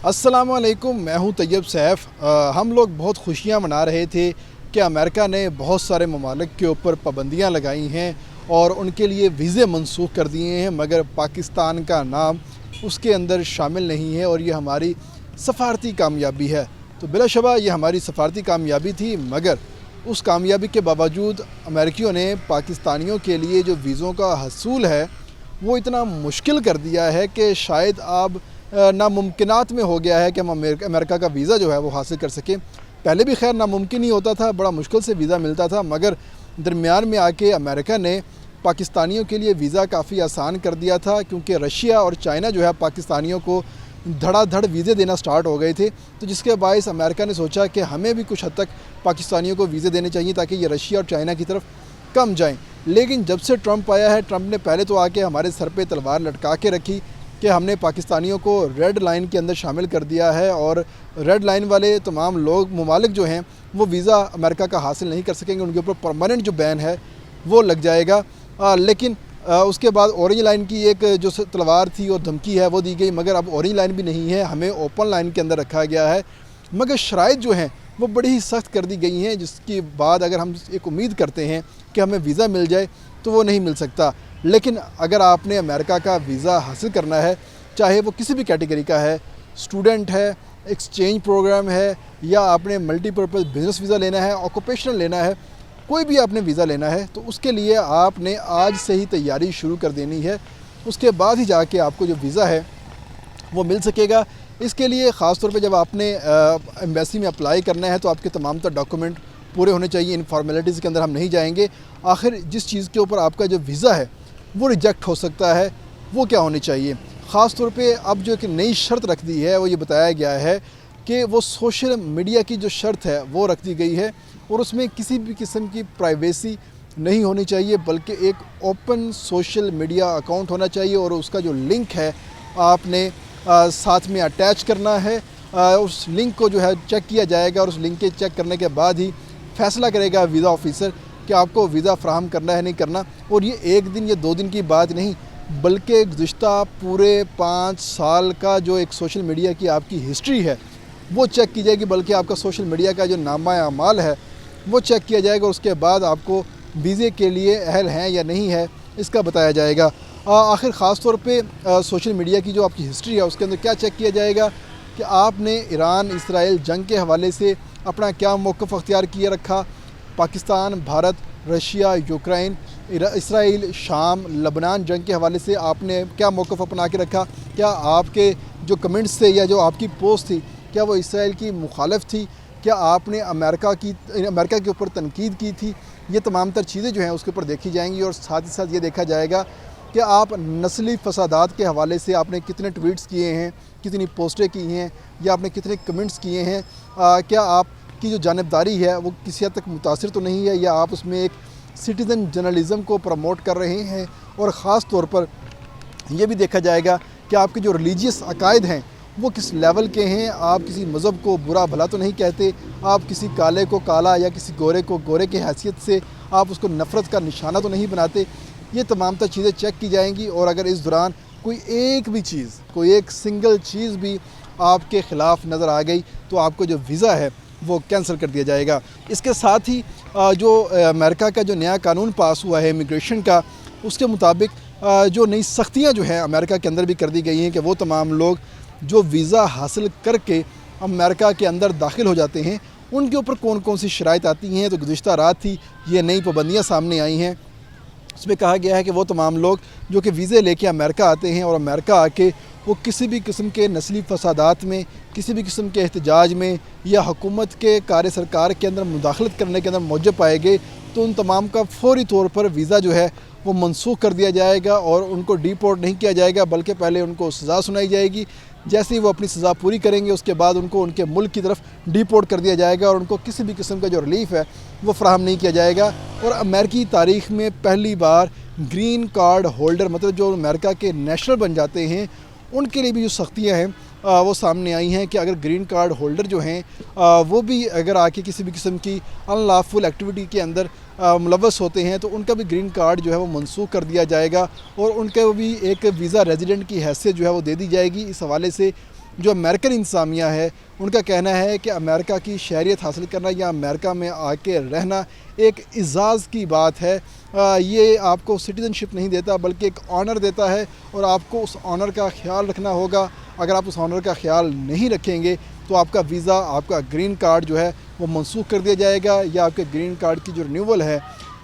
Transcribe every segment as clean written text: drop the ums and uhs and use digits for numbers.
السلام علیکم، میں ہوں طیب سیف۔ ہم لوگ بہت خوشیاں منا رہے تھے کہ امریکہ نے بہت سارے ممالک کے اوپر پابندیاں لگائی ہیں اور ان کے لیے ویزے منسوخ کر دیے ہیں، مگر پاکستان کا نام اس کے اندر شامل نہیں ہے اور یہ ہماری سفارتی کامیابی ہے۔ تو بلا شبہ یہ ہماری سفارتی کامیابی تھی، مگر اس کامیابی کے باوجود امریکیوں نے پاکستانیوں کے لیے جو ویزوں کا حصول ہے وہ اتنا مشکل کر دیا ہے کہ شاید اب ناممکنات میں ہو گیا ہے کہ ہم امریکہ کا ویزا جو ہے وہ حاصل کر سکیں۔ پہلے بھی خیر ناممکن ہی ہوتا تھا، بڑا مشکل سے ویزا ملتا تھا، مگر درمیان میں آ کے امریکہ نے پاکستانیوں کے لیے ویزا کافی آسان کر دیا تھا، کیونکہ رشیا اور چائنا جو ہے پاکستانیوں کو دھڑا دھڑ ویزے دینا سٹارٹ ہو گئے تھے، تو جس کے باعث امریکہ نے سوچا کہ ہمیں بھی کچھ حد تک پاکستانیوں کو ویزے دینے چاہیے تاکہ یہ رشیا اور چائنا کی طرف کم جائیں۔ لیکن جب سے ٹرمپ آیا ہے، ٹرمپ نے پہلے تو آ کے ہمارے سر پہ تلوار لٹکا کے رکھی کہ ہم نے پاکستانیوں کو ریڈ لائن کے اندر شامل کر دیا ہے اور ریڈ لائن والے تمام لوگ ممالک جو ہیں وہ ویزا امریکہ کا حاصل نہیں کر سکیں گے، ان کے اوپر پرماننٹ جو بین ہے وہ لگ جائے گا۔ لیکن اس کے بعد اورنج لائن کی ایک جو تلوار تھی اور دھمکی ہے وہ دی گئی، مگر اب اورنج لائن بھی نہیں ہے، ہمیں اوپن لائن کے اندر رکھا گیا ہے، مگر شرائط جو ہیں وہ بڑی ہی سخت کر دی گئی ہیں، جس کے بعد اگر ہم ایک امید کرتے ہیں کہ ہمیں ویزا مل جائے تو وہ نہیں مل سکتا۔ لیکن اگر آپ نے امریکہ کا ویزا حاصل کرنا ہے، چاہے وہ کسی بھی کیٹیگری کا ہے، اسٹوڈنٹ ہے، ایکسچینج پروگرام ہے، یا آپ نے ملٹی پرپز بزنس ویزا لینا ہے، آکوپیشنل لینا ہے، کوئی بھی آپ نے ویزا لینا ہے تو اس کے لیے آپ نے آج سے ہی تیاری شروع کر دینی ہے، اس کے بعد ہی جا کے آپ کو جو ویزا ہے وہ مل سکے گا۔ اس کے لیے خاص طور پہ جب آپ نے ایمبیسی میں اپلائی کرنا ہے تو آپ کے تمام تر ڈاکومنٹ پورے ہونے چاہیے، ان فارمیلٹیز کے اندر ہم نہیں جائیں گے۔ آخر جس چیز کے اوپر آپ کا جو ویزا ہے وہ ریجیکٹ ہو سکتا ہے، وہ کیا ہونی چاہیے؟ خاص طور پہ اب جو ایک نئی شرط رکھ دی ہے وہ یہ بتایا گیا ہے کہ وہ سوشل میڈیا کی جو شرط ہے وہ رکھ دی گئی ہے، اور اس میں کسی بھی قسم کی پرائیویسی نہیں ہونی چاہیے، بلکہ ایک اوپن سوشل میڈیا اکاؤنٹ ہونا چاہیے، اور اس کا جو لنک ہے آپ نے ساتھ میں اٹیچ کرنا ہے۔ اس لنک کو جو ہے چیک کیا جائے گا، اور اس لنک کے چیک کرنے کے بعد ہی فیصلہ کرے گا ویزا آفیسر کہ آپ کو ویزا فراہم کرنا ہے نہیں کرنا۔ اور یہ ایک دن یا دو دن کی بات نہیں، بلکہ گزشتہ پورے 5 سال کا جو ایک سوشل میڈیا کی آپ کی ہسٹری ہے وہ چیک کی جائے گی، بلکہ آپ کا سوشل میڈیا کا جو نامہ اعمال ہے وہ چیک کیا جائے گا، اور اس کے بعد آپ کو ویزے کے لیے اہل ہیں یا نہیں ہے اس کا بتایا جائے گا۔ آخر خاص طور پہ سوشل میڈیا کی جو آپ کی ہسٹری ہے اس کے اندر کیا چیک کیا جائے گا کہ آپ نے ایران اسرائیل جنگ کے حوالے سے اپنا کیا موقف اختیار کیے رکھا، پاکستان، بھارت، رشیا، یوکرائن، اسرائیل، شام، لبنان جنگ کے حوالے سے آپ نے کیا موقف اپنا کے رکھا، کیا آپ کے جو کمنٹس تھے یا جو آپ کی پوسٹ تھی کیا وہ اسرائیل کی مخالف تھی، کیا آپ نے امریکہ کے اوپر تنقید کی تھی۔ یہ تمام تر چیزیں جو ہیں اس کے اوپر دیکھی جائیں گی، اور ساتھ ہی ساتھ یہ دیکھا جائے گا کہ آپ نسلی فسادات کے حوالے سے آپ نے کتنے ٹویٹس کیے ہیں، کتنی پوسٹیں کی ہیں، یا آپ نے کتنے کمنٹس کیے ہیں، کیا آپ کی جو جانبداری ہے وہ کسی حد تک متاثر تو نہیں ہے، یا آپ اس میں ایک سٹیزن جرنلزم کو پروموٹ کر رہے ہیں۔ اور خاص طور پر یہ بھی دیکھا جائے گا کہ آپ کے جو ریلیجیس عقائد ہیں وہ کس لیول کے ہیں، آپ کسی مذہب کو برا بھلا تو نہیں کہتے، آپ کسی کالے کو کالا یا کسی گورے کو گورے کی حیثیت سے آپ اس کو نفرت کا نشانہ تو نہیں بناتے۔ یہ تمام تر چیزیں چیک کی جائیں گی، اور اگر اس دوران کوئی ایک سنگل چیز بھی آپ کے خلاف نظر آ گئی تو آپ کو جو ویزا ہے وہ کینسل کر دیا جائے گا۔ اس کے ساتھ ہی جو امریکہ کا جو نیا قانون پاس ہوا ہے امیگریشن کا، اس کے مطابق جو نئی سختیاں جو ہیں امریکہ کے اندر بھی کر دی گئی ہیں کہ وہ تمام لوگ جو ویزا حاصل کر کے امریکہ کے اندر داخل ہو جاتے ہیں ان کے اوپر کون کون سی شرائط آتی ہیں۔ تو گزشتہ رات ہی یہ نئی پابندیاں سامنے آئی ہیں، اس میں کہا گیا ہے کہ وہ تمام لوگ جو کہ ویزے لے کے امریکہ آتے ہیں اور امریکہ آ کے وہ کسی بھی قسم کے نسلی فسادات میں، کسی بھی قسم کے احتجاج میں یا حکومت کے کار سرکار کے اندر مداخلت کرنے کے اندر موجب پائے گئے تو ان تمام کا فوری طور پر ویزا جو ہے وہ منسوخ کر دیا جائے گا، اور ان کو ڈیپورٹ نہیں کیا جائے گا، بلکہ پہلے ان کو سزا سنائی جائے گی۔ جیسے ہی وہ اپنی سزا پوری کریں گے اس کے بعد ان کو ان کے ملک کی طرف ڈیپورٹ کر دیا جائے گا، اور ان کو کسی بھی قسم کا جو ریلیف ہے وہ فراہم نہیں کیا جائے گا۔ اور امریکی تاریخ میں پہلی بار گرین کارڈ ہولڈر، مطلب جو امریکہ کے نیشنل بن جاتے ہیں، ان کے لیے بھی جو سختیاں ہیں وہ سامنے آئی ہیں کہ اگر گرین کارڈ ہولڈر جو ہیں وہ بھی اگر آ کے کسی بھی قسم کی ان لافل ایکٹیویٹی کے اندر ملوث ہوتے ہیں تو ان کا بھی گرین کارڈ جو ہے وہ منسوخ کر دیا جائے گا، اور ان کو بھی ایک ویزا ریزیڈنٹ کی حیثیت جو ہے وہ دے دی جائے گی۔ اس حوالے سے جو امریکن انتظامیہ ہے ان کا کہنا ہے کہ امریکہ کی شہریت حاصل کرنا یا امریکہ میں آ کے رہنا ایک اعزاز کی بات ہے. یہ آپ کو سٹیزن شپ نہیں دیتا بلکہ ایک آنر دیتا ہے اور آپ کو اس آنر کا خیال رکھنا ہوگا. اگر آپ اس آنر کا خیال نہیں رکھیں گے تو آپ کا ویزا، آپ کا گرین کارڈ جو ہے وہ منسوخ کر دیا جائے گا یا آپ کے گرین کارڈ کی جو رینیول ہے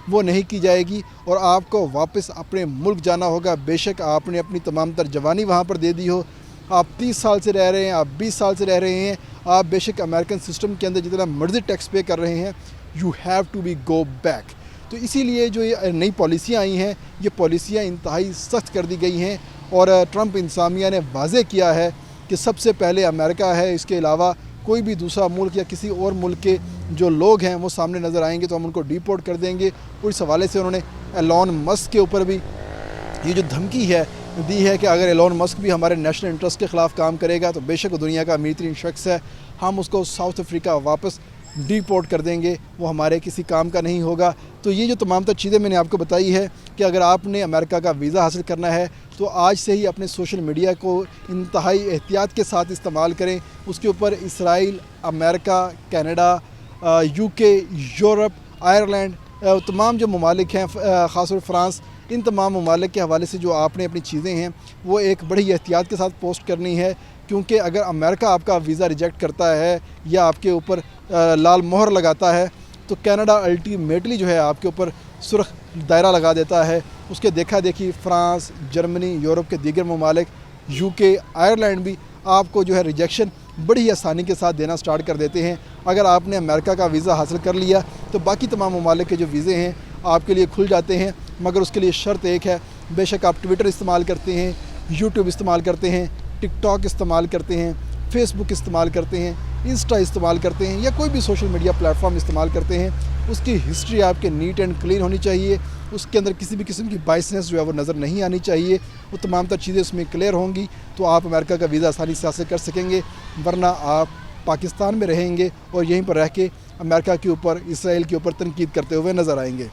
وہ نہیں کی جائے گی اور آپ کو واپس اپنے ملک جانا ہوگا. بے شک آپ نے اپنی تمام تر جوانی وہاں پر دے دی ہو، آپ 30 سال سے رہ رہے ہیں، آپ 20 سال سے رہ رہے ہیں، آپ بے شک امریکن سسٹم کے اندر جتنا مرضی ٹیکس پے کر رہے ہیں، you have to be go back. تو اسی لیے جو یہ نئی پالیسیاں آئی ہیں یہ پالیسیاں انتہائی سخت کر دی گئی ہیں اور ٹرمپ انتظامیہ نے واضح کیا ہے کہ سب سے پہلے امریکہ ہے، اس کے علاوہ کوئی بھی دوسرا ملک یا کسی اور ملک کے جو لوگ ہیں وہ سامنے نظر آئیں گے تو ہم ان کو ڈیپورٹ کر دیں گے. اور اس حوالے سے انہوں نے ایلون مسک کے اوپر بھی یہ جو دھمکی ہے دی ہے کہ اگر ایلون مسک بھی ہمارے نیشنل انٹرسٹ کے خلاف کام کرے گا تو بے شک وہ دنیا کا امیر ترین شخص ہے، ہم اس کو ساؤتھ افریقہ واپس ڈیپورٹ کر دیں گے، وہ ہمارے کسی کام کا نہیں ہوگا. تو یہ جو تمام تر چیزیں میں نے آپ کو بتائی ہے کہ اگر آپ نے امریکہ کا ویزا حاصل کرنا ہے تو آج سے ہی اپنے سوشل میڈیا کو انتہائی احتیاط کے ساتھ استعمال کریں. اس کے اوپر اسرائیل، امریکہ، کینیڈا، UK، یورپ، آئرلینڈ، تمام جو ممالک ہیں، خاص طور فرانس، ان تمام ممالک کے حوالے سے جو آپ نے اپنی چیزیں ہیں وہ ایک بڑی احتیاط کے ساتھ پوسٹ کرنی ہے. کیونکہ اگر امریکہ آپ کا ویزا ریجیکٹ کرتا ہے یا آپ کے اوپر لال مہر لگاتا ہے تو کینیڈا الٹیمیٹلی جو ہے آپ کے اوپر سرخ دائرہ لگا دیتا ہے. اس کے دیکھا دیکھی فرانس، جرمنی، یورپ کے دیگر ممالک، UK، آئرلینڈ بھی آپ کو جو ہے ریجیکشن بڑی آسانی کے ساتھ دینا سٹارٹ کر دیتے ہیں. اگر آپ نے امریکہ کا ویزا حاصل کر لیا تو باقی تمام ممالک کے جو ویزے ہیں آپ کے لیے کھل جاتے ہیں، مگر اس کے لیے شرط ایک ہے. بے شک آپ ٹویٹر استعمال کرتے ہیں، YouTube استعمال کرتے ہیں، ٹک ٹاک استعمال کرتے ہیں، فیس بک استعمال کرتے ہیں، انسٹا استعمال کرتے ہیں یا کوئی بھی سوشل میڈیا پلیٹ فارم استعمال کرتے ہیں، اس کی ہسٹری آپ کے نیٹ اینڈ کلین ہونی چاہیے. اس کے اندر کسی بھی قسم کی بائسنس جو ہے وہ نظر نہیں آنی چاہیے. وہ تمام تر چیزیں اس میں کلیئر ہوں گی تو آپ امریکہ کا ویزا آسانی سے حاصل کر سکیں گے. ورنہ آپ پاکستان میں رہیں گے اور یہیں پر رہ کے امریکہ کے اوپر، اسرائیل کے اوپر تنقید کرتے ہوئے نظر آئیں گے.